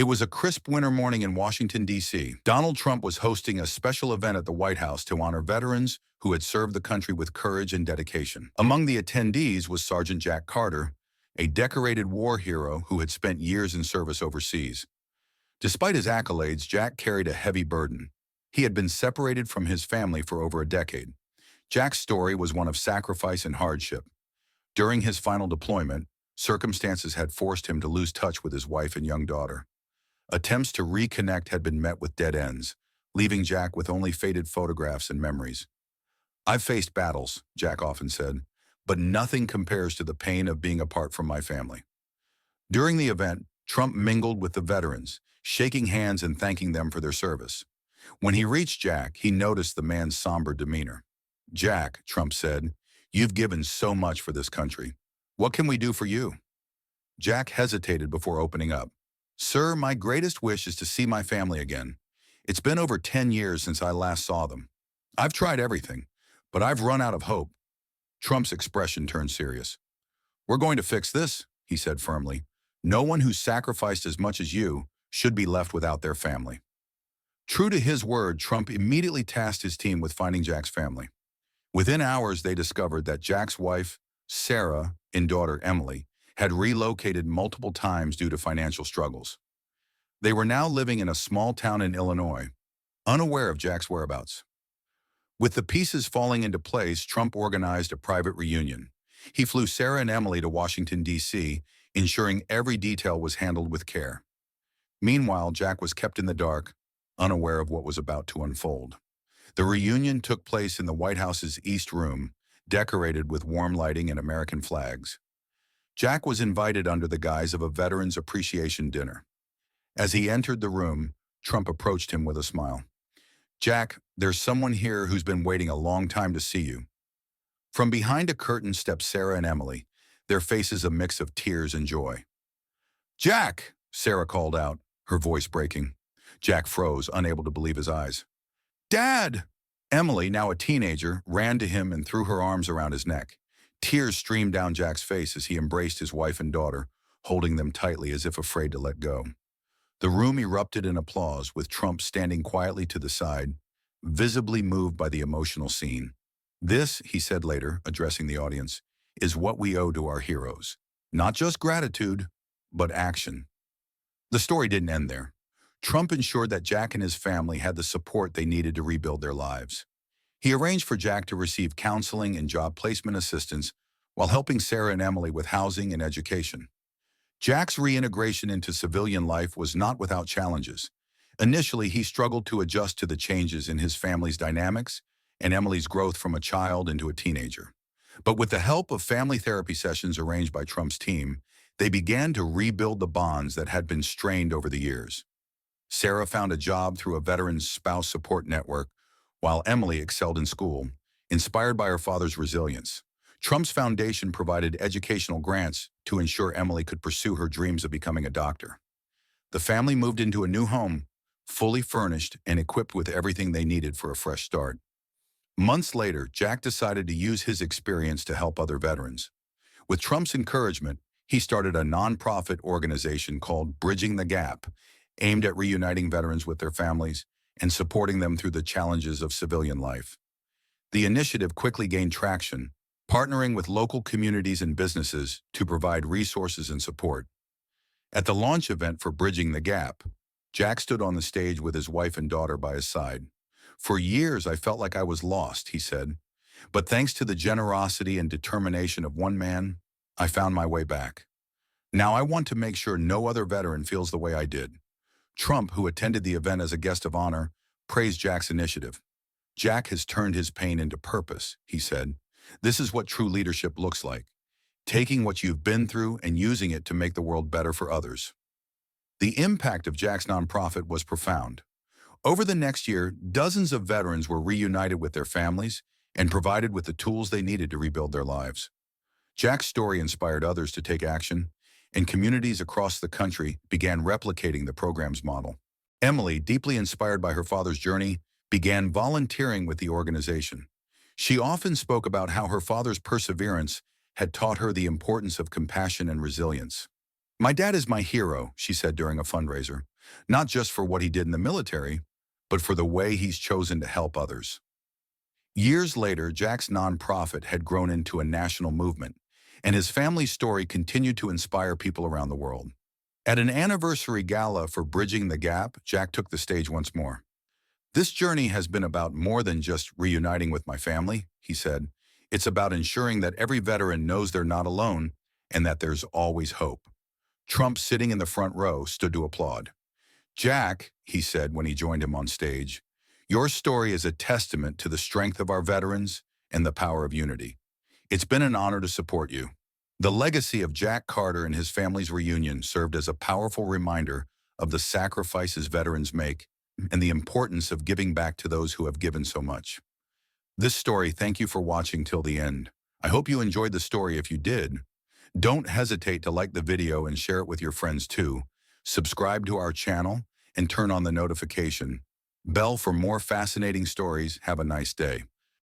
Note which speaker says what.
Speaker 1: It was a crisp winter morning in Washington, D.C. Donald Trump was hosting a special event at the White House to honor veterans who had served the country with courage and dedication. Among the attendees was Sergeant Jack Carter, a decorated war hero who had spent years in service overseas. Despite his accolades, Jack carried a heavy burden. He had been separated from his family for over a decade. Jack's story was one of sacrifice and hardship. During his final deployment, circumstances had forced him to lose touch with his wife and young daughter. Attempts to reconnect had been met with dead ends, leaving Jack with only faded photographs and memories. "I've faced battles," Jack often said, "but nothing compares to the pain of being apart from my family." During the event, Trump mingled with the veterans, shaking hands and thanking them for their service. When he reached Jack, he noticed the man's somber demeanor. "Jack," Trump said, "you've given so much for this country. What can we do for you?" Jack hesitated before opening up. "Sir, my greatest wish is to see my family again. It's been over 10 years since I last saw them. I've tried everything, but I've run out of hope." Trump's expression turned serious. "We're going to fix this," he said firmly. "No one who sacrificed as much as you should be left without their family." True to his word, Trump immediately tasked his team with finding Jack's family. Within hours, they discovered that Jack's wife, Sarah, and daughter, Emily, had relocated multiple times due to financial struggles. They were now living in a small town in Illinois, unaware of Jack's whereabouts. With the pieces falling into place, Trump organized a private reunion. He flew Sarah and Emily to Washington, D.C., ensuring every detail was handled with care. Meanwhile, Jack was kept in the dark, unaware of what was about to unfold. The reunion took place in the White House's East Room, decorated with warm lighting and American flags. Jack was invited under the guise of a Veterans Appreciation Dinner. As he entered the room, Trump approached him with a smile. "Jack, there's someone here who's been waiting a long time to see you." From behind a curtain stepped Sarah and Emily, their faces a mix of tears and joy. "Jack!" Sarah called out, her voice breaking. Jack froze, unable to believe his eyes. "Dad!" Emily, now a teenager, ran to him and threw her arms around his neck. Tears streamed down Jack's face as he embraced his wife and daughter, holding them tightly as if afraid to let go. The room erupted in applause, with Trump standing quietly to the side, visibly moved by the emotional scene. "This," he said later, addressing the audience, "is what we owe to our heroes. Not just gratitude, but action." The story didn't end there. Trump ensured that Jack and his family had the support they needed to rebuild their lives. He arranged for Jack to receive counseling and job placement assistance while helping Sarah and Emily with housing and education. Jack's reintegration into civilian life was not without challenges. Initially, he struggled to adjust to the changes in his family's dynamics and Emily's growth from a child into a teenager. But with the help of family therapy sessions arranged by Trump's team, they began to rebuild the bonds that had been strained over the years. Sarah found a job through a veteran's spouse support network, while Emily excelled in school, inspired by her father's resilience. Trump's foundation provided educational grants to ensure Emily could pursue her dreams of becoming a doctor. The family moved into a new home, fully furnished and equipped with everything they needed for a fresh start. Months later, Jack decided to use his experience to help other veterans. With Trump's encouragement, he started a nonprofit organization called Bridging the Gap, aimed at reuniting veterans with their families and supporting them through the challenges of civilian life. The initiative quickly gained traction, partnering with local communities and businesses to provide resources and support. At the launch event for Bridging the Gap, Jack stood on the stage with his wife and daughter by his side. "For years, I felt like I was lost," he said. "But thanks to the generosity and determination of one man, I found my way back. Now I want to make sure no other veteran feels the way I did." Trump, who attended the event as a guest of honor, praised Jack's initiative. "Jack has turned his pain into purpose," he said. "This is what true leadership looks like, taking what you've been through and using it to make the world better for others." The impact of Jack's nonprofit was profound. Over the next year, dozens of veterans were reunited with their families and provided with the tools they needed to rebuild their lives. Jack's story inspired others to take action, and communities across the country began replicating the program's model. Emily, deeply inspired by her father's journey, began volunteering with the organization. She often spoke about how her father's perseverance had taught her the importance of compassion and resilience. My dad is my hero, she said during a fundraiser, not just for what he did in the military, but for the way he's chosen to help others. Years later, Jack's nonprofit had grown into a national movement, and his family's story continued to inspire people around the world. At an anniversary gala for Bridging the Gap, Jack took the stage once more. This journey has been about more than just reuniting with my family, he said. It's about ensuring that every veteran knows they're not alone and that there's always hope. Trump, sitting in the front row, stood to applaud. Jack, he said when he joined him on stage, your story is a testament to the strength of our veterans and the power of unity. It's been an honor to support you. The legacy of Jack Carter and his family's reunion served as a powerful reminder of the sacrifices veterans make and the importance of giving back to those who have given so much. This story, thank you for watching till the end. I hope you enjoyed the story. If you did, don't hesitate to like the video and share it with your friends too. Subscribe to our channel and turn on the notification bell for more fascinating stories. Have a nice day.